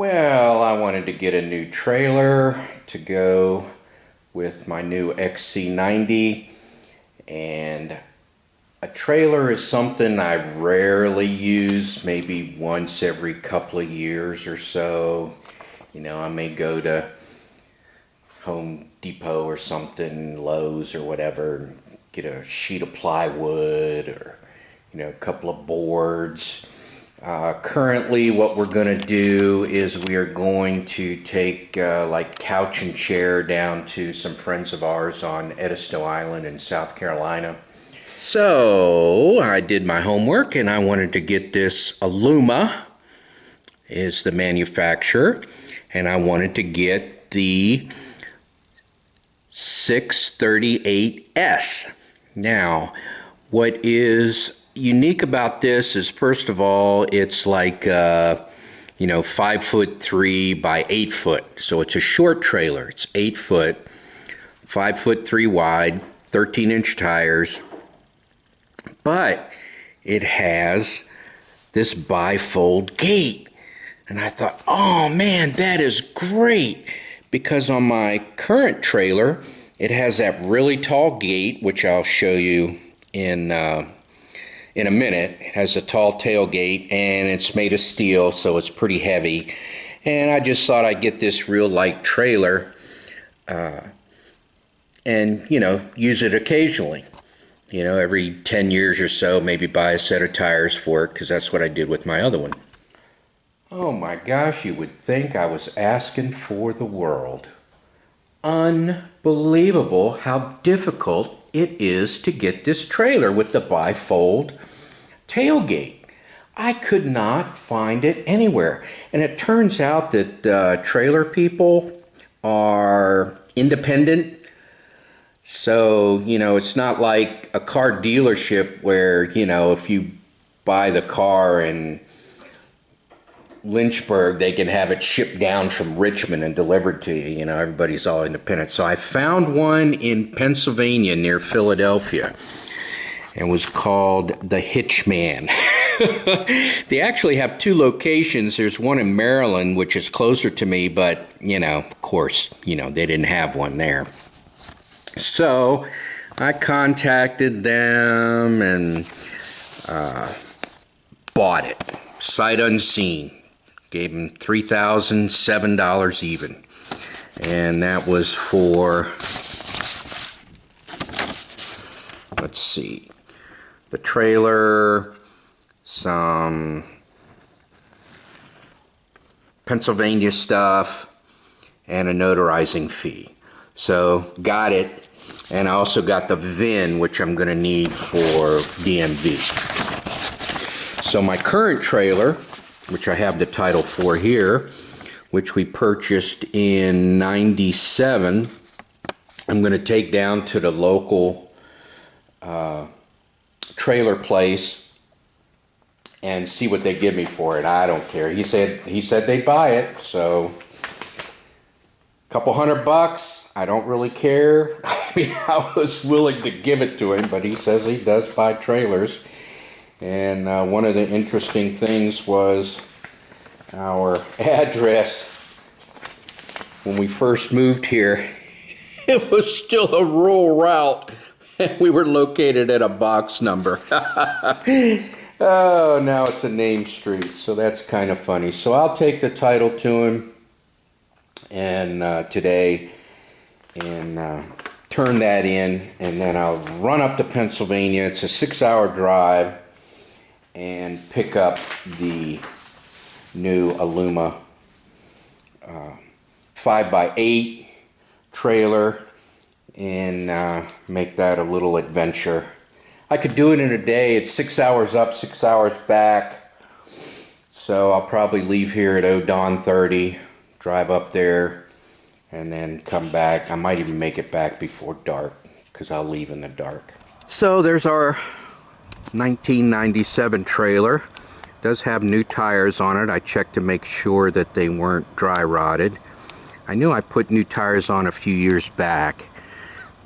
Well, I wanted to get a new trailer to go with my new XC90, and a trailer is something I rarely use, maybe once every couple of years or so. You know, I may go to Home Depot or something, Lowe's or whatever, and get a sheet of plywood or, a couple of boards. Currently what we're going to do is we are going to take like couch and chair down to some friends of ours on Edisto Island in South Carolina. So I did my homework and I wanted to get this. Aluma is the manufacturer, and I wanted to get the 638S. Now, what is unique about this is, first of all, it's like 5'3" by 8 foot. So it's a short trailer. It's 8 foot, 5'3" wide, 13-inch tires. But it has this bifold gate. And I thought, oh man, that is great. Because on my current trailer, it has that really tall gate, which I'll show you in a minute. It has a tall tailgate and it's made of steel, so it's pretty heavy. And I just thought I'd get this real light trailer and, use it occasionally. Every 10 years or so, maybe buy a set of tires for it, because that's what I did with my other one. Oh my gosh, you would think I was asking for the world. Unbelievable how difficult it is to get this trailer with the bifold tailgate. I could not find it anywhere. And it turns out that trailer people are independent. So, it's not like a car dealership where, if you buy the car in Lynchburg, they can have it shipped down from Richmond and delivered to you. Everybody's all independent. So I found one in Pennsylvania near Philadelphia, and was called the Hitchman. They actually have two locations. There's one in Maryland, which is closer to me, but, of course, they didn't have one there. So I contacted them and bought it, sight unseen. Gave them $3,007 even. And that was for, let's see, the trailer, some Pennsylvania stuff, and a notarizing fee. So got it, and I also got the VIN, which I'm going to need for DMV. So my current trailer, which I have the title for here, which we purchased in '97, I'm going to take down to the local trailer place and see what they give me for it. I don't care. He said they'd buy it, so a couple $100. I don't really care. I mean, I was willing to give it to him, but he says he does buy trailers. And one of the interesting things was our address. When we first moved here, it was still a rural route, and we were located at a box number. Oh, now it's a name street, so that's kind of funny. So I'll take the title to him and today, and turn that in, and then I'll run up to Pennsylvania. It's a 6-hour drive, and pick up the new Aluma 5x8 trailer and make that a little adventure. I could do it in a day. It's 6 hours up, 6 hours back. So I'll probably leave here at dawn 30, drive up there, and then come back. I might even make it back before dark, because I'll leave in the dark. So there's our 1997 trailer. It does have new tires on it. I checked to make sure that they weren't dry rotted. I knew I put new tires on a few years back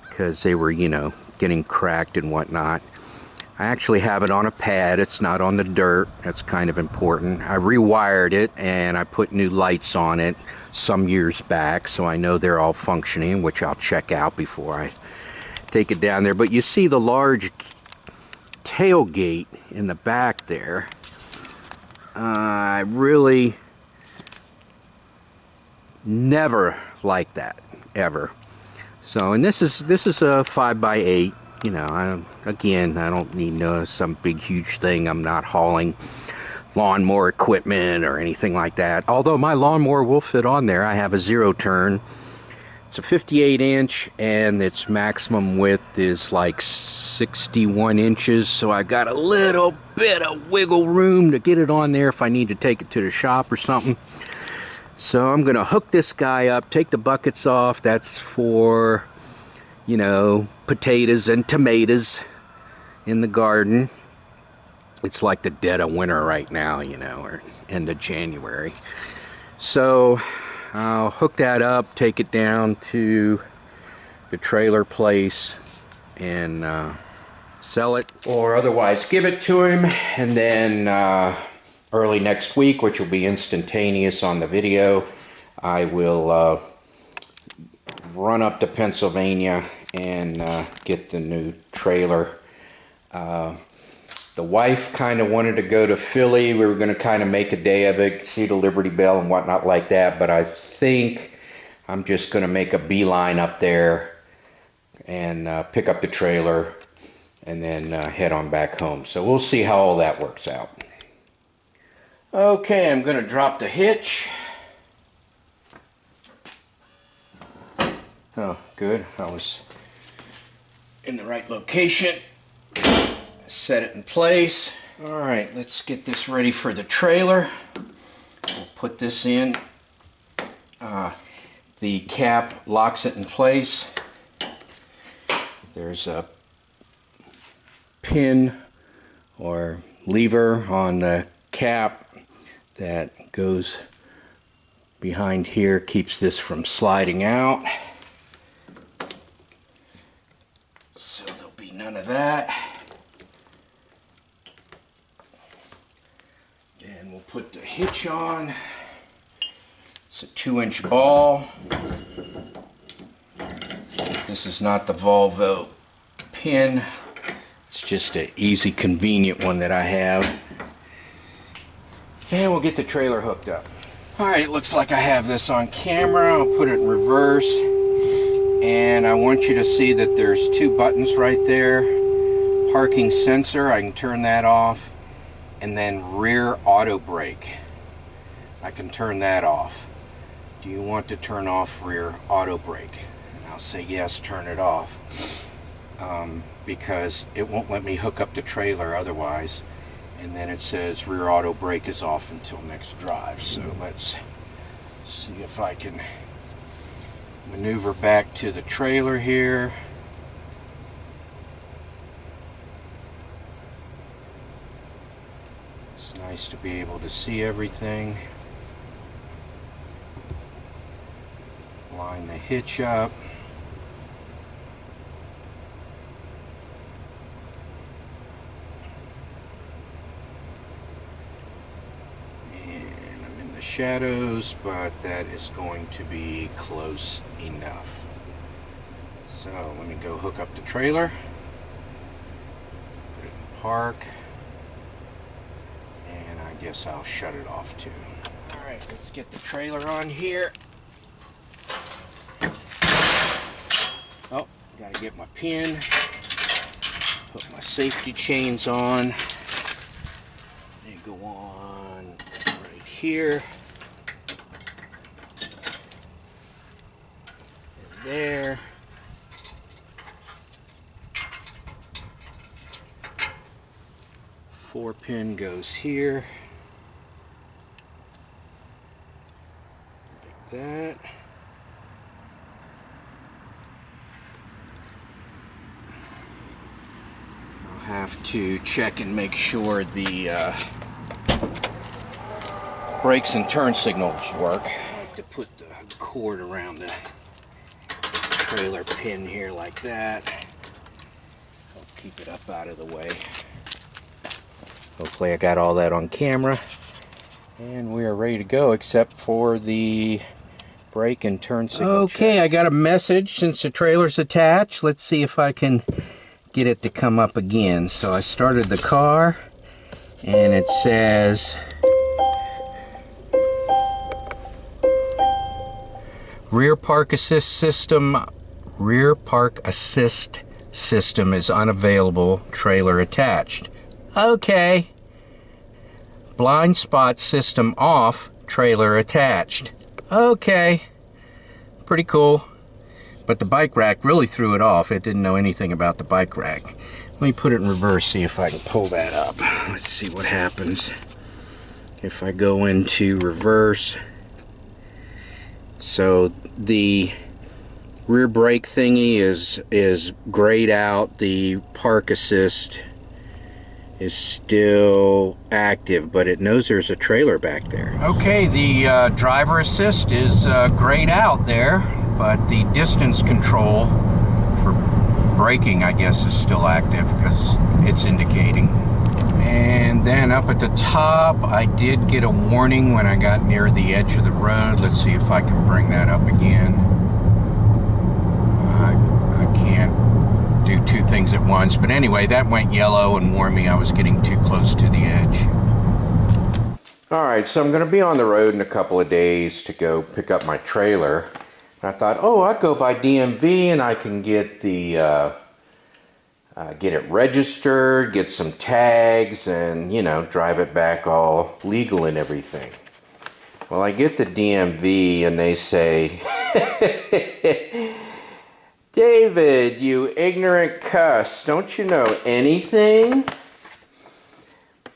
because they were, getting cracked and whatnot. I actually have it on a pad. It's not on the dirt. That's kind of important. I rewired it and I put new lights on it some years back, so I know they're all functioning, which I'll check out before I take it down there. But you see the large tailgate in the back there. I really never liked that, ever. So, and this is a 5x8. You know, again, I don't need some big huge thing. I'm not hauling lawnmower equipment or anything like that. Although my lawnmower will fit on there. I have a 0-turn. It's a 58-inch and its maximum width is like 61 inches. So I got a little bit of wiggle room to get it on there if I need to take it to the shop or something. So I'm gonna hook this guy up, take the buckets off. That's for, you know, potatoes and tomatoes in the garden. It's like the dead of winter right now, you know, or end of January. So I'll hook that up, take it down to the trailer place and sell it, or otherwise give it to him. And then early next week, which will be instantaneous on the video, I will run up to Pennsylvania and get the new trailer. The wife kind of wanted to go to Philly. We were going to kind of make a day of it, see the Liberty Bell and whatnot like that, but I think I'm just going to make a beeline up there and pick up the trailer and then head on back home. So we'll see how all that works out. Okay, I'm going to drop the hitch. Oh, good. I was in the right location. Set it in place. All right, let's get this ready for the trailer. We'll put this in. The cap locks it in place. There's a pin or lever on the cap that goes behind here, keeps this from sliding out. So there'll be none of that. And we'll put the hitch on. It's a 2-inch ball. This is not the Volvo pin. It's just an easy, convenient one that I have. And we'll get the trailer hooked up. Alright, it looks like I have this on camera. I'll put it in reverse. And I want you to see that there's 2 buttons right there. Parking sensor, I can turn that off. And then rear auto brake, I can turn that off. Do you want to turn off rear auto brake? And I'll say yes, turn it off. Because it won't let me hook up the trailer otherwise. And then it says rear auto brake is off until next drive. So let's see if I can maneuver back to the trailer here. It's nice to be able to see everything. Line the hitch up. Shadows, but that is going to be close enough. So let me go hook up the trailer, put it in park, and I guess I'll shut it off too. Alright, let's get the trailer on here. Oh, gotta get my pin, put my safety chains on. They go on right here. There. Four pin goes here. Like that. I'll have to check and make sure the brakes and turn signals work. I like to put the cord around the trailer pin here like that. I'll keep it up out of the way. Hopefully I got all that on camera. And we are ready to go, except for the brake and turn signal. Okay, I got a message since the trailer's attached. Let's see if I can get it to come up again. So I started the car, and it says rear park assist system is unavailable, trailer attached. Okay. Blind spot system off, trailer attached. Okay. Pretty cool. But the bike rack really threw it off. It didn't know anything about the bike rack. Let me put it in reverse, see if I can pull that up. Let's see what happens if I go into reverse. So the rear brake thingy is grayed out. The park assist is still active, but it knows there's a trailer back there. Okay, the driver assist is grayed out there, but the distance control for braking, I guess, is still active because it's indicating. And then up at the top, I did get a warning when I got near the edge of the road. Let's see if I can bring that up again. I can't do two things at once, but anyway, that went yellow and warned me I was getting too close to the edge. Alright, so I'm going to be on the road in a couple of days to go pick up my trailer. And I thought, oh, I'll go by DMV and I can get the get it registered, get some tags, and, you know, drive it back all legal and everything. Well, I get the DMV and they say, David, you ignorant cuss, don't you know anything?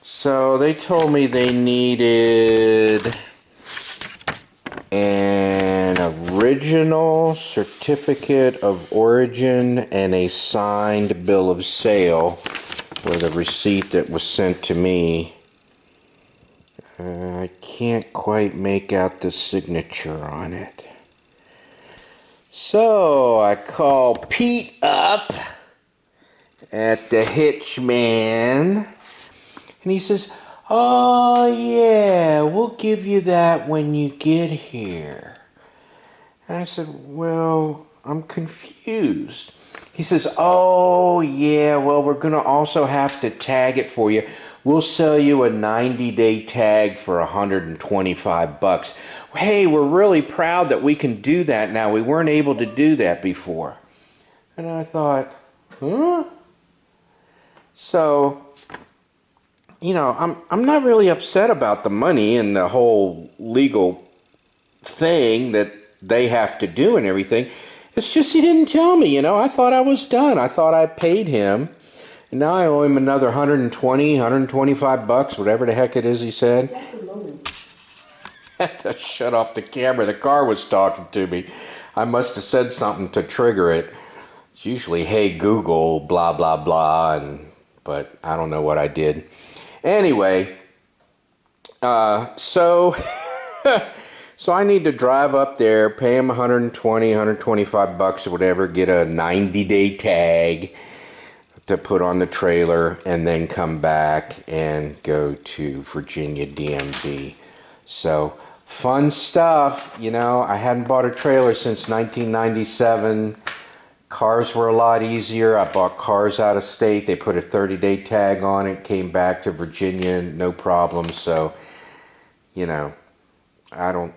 So they told me they needed an original certificate of origin and a signed bill of sale with a receipt that was sent to me. I can't quite make out the signature on it. So I call Pete up at the Hitchman, and he says, oh yeah, we'll give you that when you get here. And I said, well, I'm confused. He says, oh yeah, well, we're gonna also have to tag it for you. We'll sell you a 90-day tag for $125. Hey, we're really proud that we can do that now. We weren't able to do that before. And I thought, huh? So, you know, I'm not really upset about the money and the whole legal thing that they have to do and everything. It's just he didn't tell me, you know. I thought I was done. I thought I paid him. And now I owe him another 120, 125 bucks, whatever the heck it is he said. I had to shut off the camera. The car was talking to me. I must have said something to trigger it. It's usually, hey Google, blah, blah, blah, but I don't know what I did. Anyway, so I need to drive up there, pay him 120, 125 bucks or whatever, get a 90-day tag to put on the trailer, and then come back and go to Virginia DMV. So, fun stuff, you know. I hadn't bought a trailer since 1997. Cars were a lot easier. I bought cars out of state. They put a 30-day tag on it, came back to Virginia, no problem. So, you know, I don't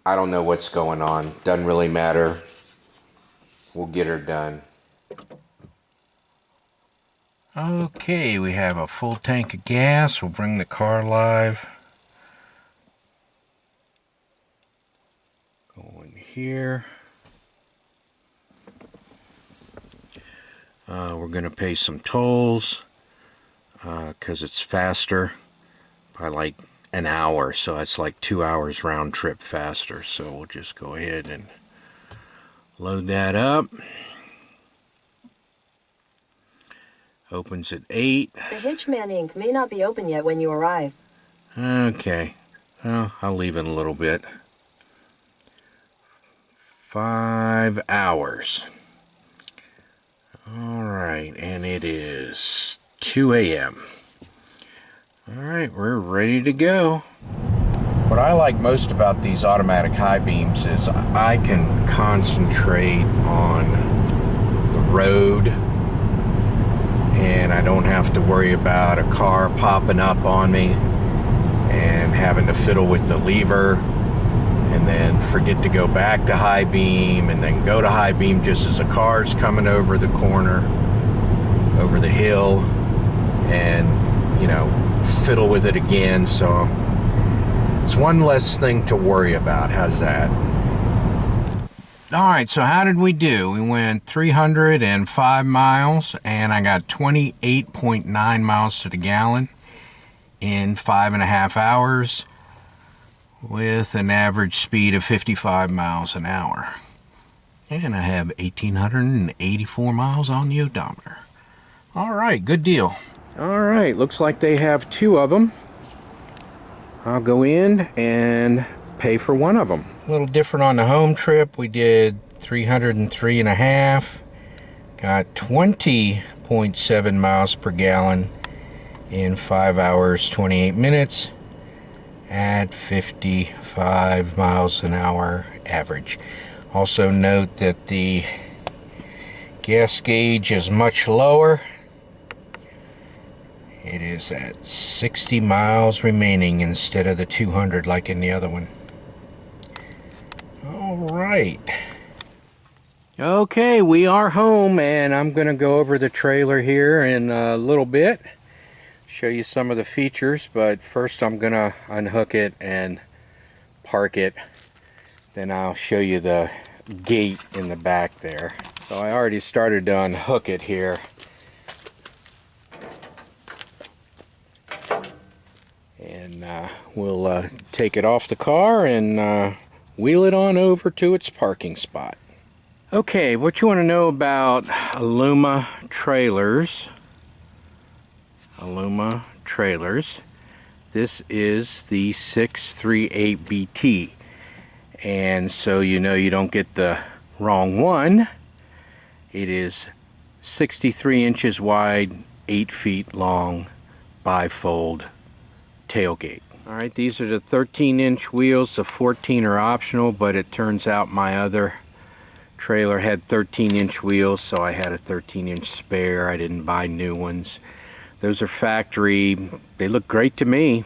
know what's going on. Doesn't really matter. We'll get her done. Okay, we have a full tank of gas. We'll bring the car live. Go in here. We're going to pay some tolls because it's faster by like an hour, so it's like 2 hours round trip faster. So we'll just go ahead and load that up. Opens at 8. The Hitchman Inc. may not be open yet when you arrive. Okay, well, I'll leave it a little bit. 5 hours. Alright, and it is 2 a.m. Alright, we're ready to go. What I like most about these automatic high beams is I can concentrate on the road and I don't have to worry about a car popping up on me and having to fiddle with the lever and then forget to go back to high beam and then go to high beam just as a car's coming over the corner, over the hill, and you know, fiddle with it again. So it's one less thing to worry about. How's that? Alright, so how did we do? We went 305 miles and I got 28.9 miles to the gallon in 5.5 hours with an average speed of 55 miles an hour. And I have 1,884 miles on the odometer. Alright, good deal. Alright, looks like they have two of them. I'll go in and pay for one of them. A little different on the home trip. We did 303.5. Got 20.7 miles per gallon in 5 hours 28 minutes at 55 miles an hour average. Also note that the gas gauge is much lower. It is at 60 miles remaining instead of the 200 like in the other one. Alright. Okay, we are home and I'm going to go over the trailer here in a little bit. Show you some of the features, but first I'm going to unhook it and park it. Then I'll show you the gate in the back there. So I already started to unhook it here. And we'll take it off the car and wheel it on over to its parking spot. Okay, what you want to know about Aluma trailers. Aluma trailers. This is the 638BT. And so you know you don't get the wrong one. It is 63 inches wide, 8 feet long, bifold tailgate. Alright, these are the 13-inch wheels. The 14 are optional, but it turns out my other trailer had 13-inch wheels, so I had a 13-inch spare. I didn't buy new ones. Those are factory. They look great to me.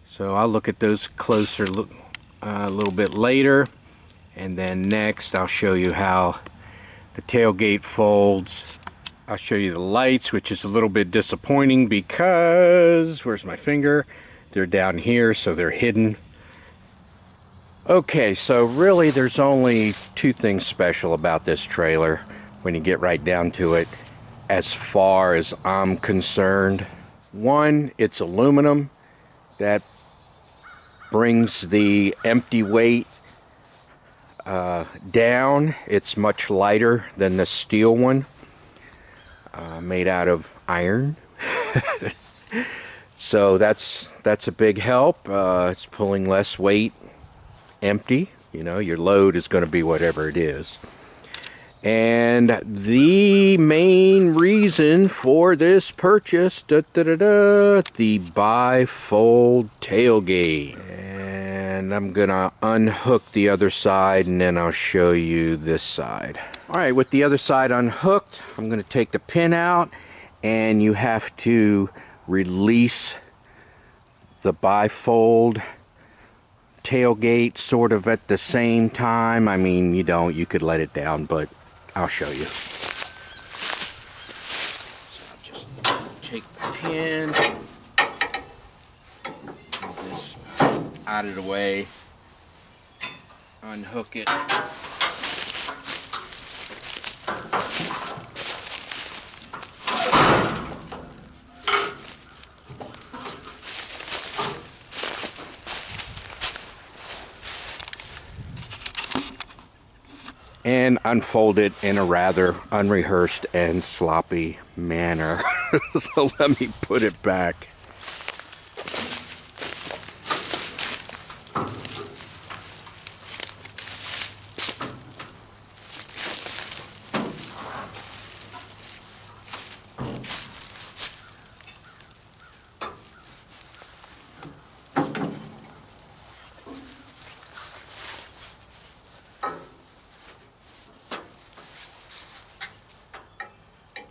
So I'll look at those closer a little bit later. And then next I'll show you how the tailgate folds. I'll show you the lights, which is a little bit disappointing because, where's my finger? They're down here, so they're hidden. Okay, so really there's only two things special about this trailer when you get right down to it, as far as I'm concerned. One, it's aluminum. That brings the empty weight down. It's much lighter than the steel one. Made out of iron. So that's a big help. It's pulling less weight empty. You know, your load is going to be whatever it is. And the main reason for this purchase, the bifold tailgate. And I'm gonna unhook the other side and then I'll show you this side. Alright, with the other side unhooked, I'm gonna take the pin out and you have to release the bifold tailgate sort of at the same time. I mean, you don't, you could let it down, but I'll show you. So just take the pin, move this out of the way, unhook it. And unfold it in a rather unrehearsed and sloppy manner. So let me put it back.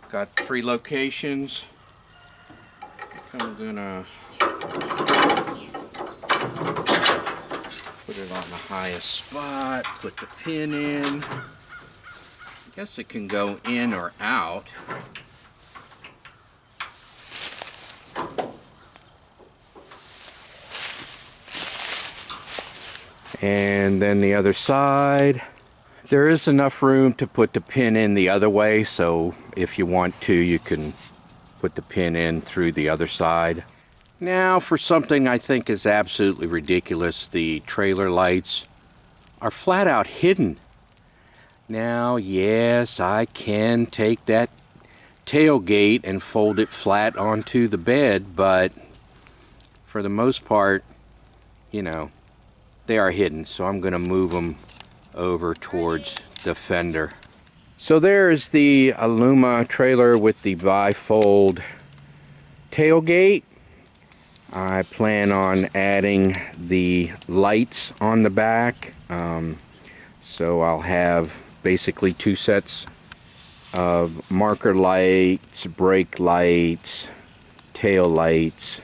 Got 3 locations. I'm gonna put it on the highest spot, put the pin in. I guess it can go in or out. And then the other side. There is enough room to put the pin in the other way, so if you want to, you can put the pin in through the other side. Now for something I think is absolutely ridiculous, the trailer lights are flat out hidden. Now, yes, I can take that tailgate and fold it flat onto the bed, but for the most part, you know, they are hidden, so I'm going to move them over towards the fender. So there's the Aluma trailer with the bifold tailgate. I plan on adding the lights on the back, so I'll have basically 2 sets of marker lights, brake lights, tail lights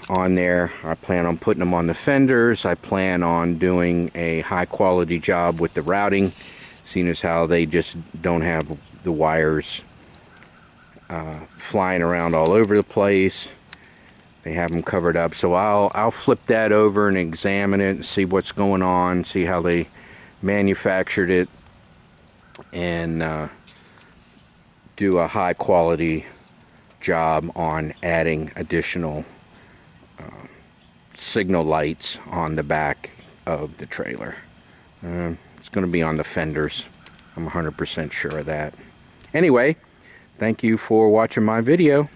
on there. I plan on putting them on the fenders. I plan on doing a high quality job with the routing, seeing as how they just don't have the wires flying around all over the place. They have them covered up, so I'll flip that over and examine it and see what's going on, see how they manufactured it, and do a high quality job on adding additional signal lights on the back of the trailer. It's going to be on the fenders. I'm 100% sure of that. Anyway, thank you for watching my video.